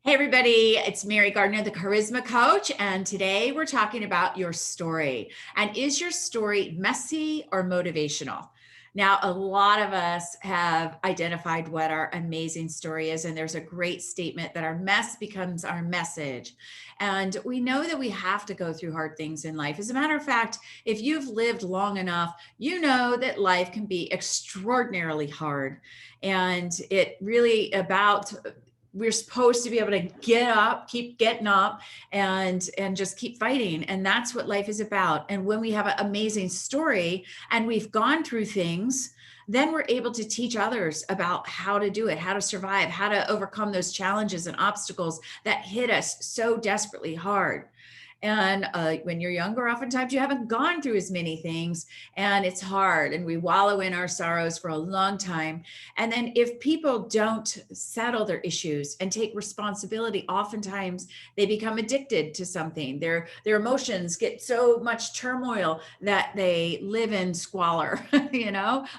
Hey everybody, it's Mary Gardner, the Charisma Coach, and today we're talking about your story. And is your story messy or motivational? Now, a lot of us have identified what our amazing story is, and there's a great statement that our mess becomes our message. And we know that we have to go through hard things in life. As a matter of fact, if you've lived long enough, you know that life can be extraordinarily hard. And it really about we're supposed to be able to get up, keep getting up, and just keep fighting. And that's what life is about. And when we have an amazing story and we've gone through things, then we're able to teach others about how to do it, how to survive, how to overcome those challenges and obstacles that hit us so desperately hard. And when you're younger, oftentimes you haven't gone through as many things and it's hard, and we wallow in our sorrows for a long time. And then if people don't settle their issues and take responsibility, oftentimes they become addicted to something. Their emotions get so much turmoil that they live in squalor,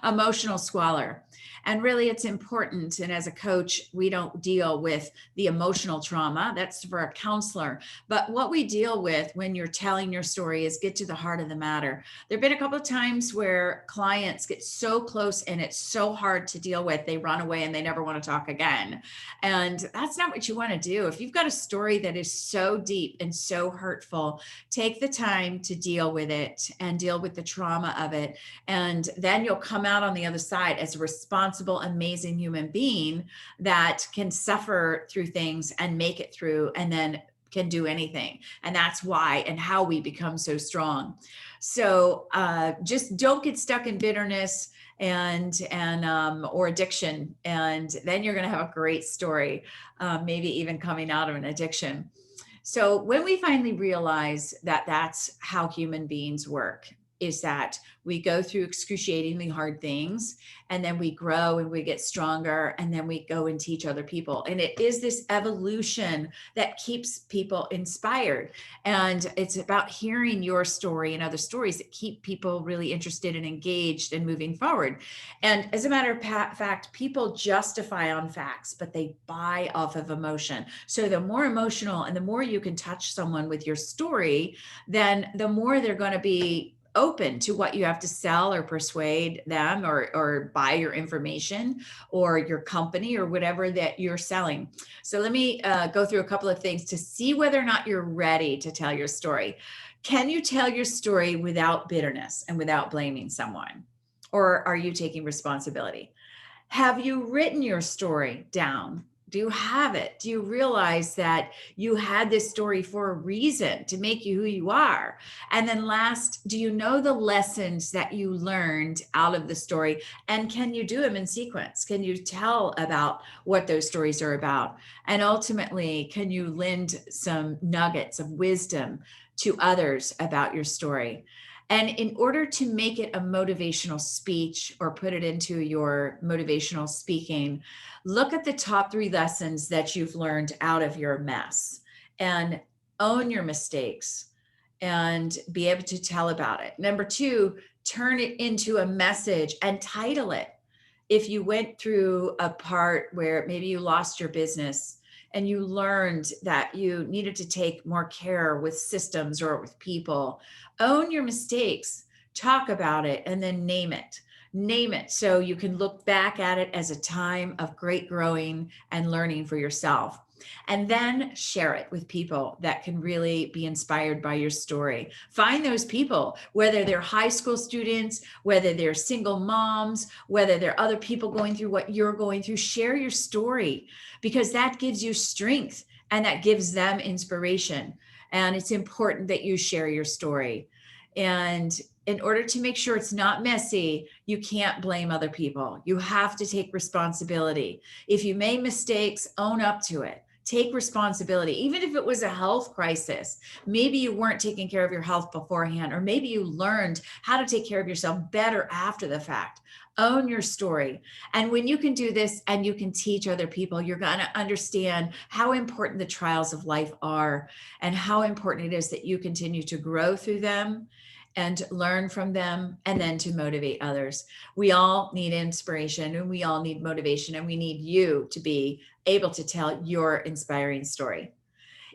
emotional squalor. And really, it's important. And as a coach, we don't deal with the emotional trauma. That's for a counselor. But what we deal with when you're telling your story is get to the heart of the matter. There have been a couple of times where clients get so close and it's so hard to deal with, they run away and they never want to talk again. And that's not what you want to do. If you've got a story that is so deep and so hurtful, take the time to deal with it and deal with the trauma of it. And then you'll come out on the other side as a responsible, amazing human being that can suffer through things and make it through, and then can do anything. And that's why and how we become so strong. Just don't get stuck in bitterness and or addiction, and then you're going to have a great story, maybe even coming out of an addiction. So when we finally realize that that's how human beings work, is that we go through excruciatingly hard things, and then we grow and we get stronger, and then we go and teach other people. And it is this evolution that keeps people inspired. And it's about hearing your story and other stories that keep people really interested and engaged and moving forward. And as a matter of fact, people justify on facts, but they buy off of emotion. So the more emotional and the more you can touch someone with your story, then the more they're going to be open to what you have to sell or persuade them, or buy your information or your company or whatever that you're selling. So let me go through a couple of things to see whether or not you're ready to tell your story. Can you tell your story without bitterness and without blaming someone? Or are you taking responsibility? Have you written your story down? Do you have it? Do you realize that you had this story for a reason, to make you who you are? And then last, do you know the lessons that you learned out of the story? And can you do them in sequence? Can you tell about what those stories are about? And ultimately, can you lend some nuggets of wisdom to others about your story? And in order to make it a motivational speech or put it into your motivational speaking, look at the top 3 lessons that you've learned out of your mess, and own your mistakes and be able to tell about it. Number 2, turn it into a message and title it. If you went through a part where maybe you lost your business and you learned that you needed to take more care with systems or with people, own your mistakes, talk about it, and then name it. Name it so you can look back at it as a time of great growing and learning for yourself. And then share it with people that can really be inspired by your story. Find those people, whether they're high school students, whether they're single moms, whether they're other people going through what you're going through. Share your story, because that gives you strength and that gives them inspiration. And it's important that you share your story. And in order to make sure it's not messy, you can't blame other people. You have to take responsibility. If you made mistakes, own up to it. Take responsibility. Even if it was a health crisis, maybe you weren't taking care of your health beforehand, or maybe you learned how to take care of yourself better after the fact. Own your story. And when you can do this and you can teach other people, you're going to understand how important the trials of life are and how important it is that you continue to grow through them and learn from them, and then to motivate others. We all need inspiration and we all need motivation, and we need you to be able to tell your inspiring story.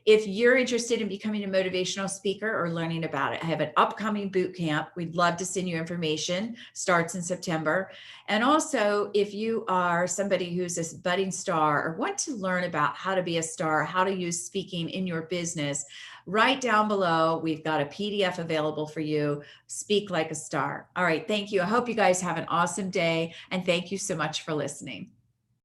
If you're interested in becoming a motivational speaker or learning about it, I have an upcoming boot camp. We'd love to send you information. Starts in September. And also, if you are somebody who's a budding star or want to learn about how to be a star, how to use speaking in your business, right down below, we've got a PDF available for you. Speak like a star. All right. Thank you. I hope you guys have an awesome day. And thank you so much for listening.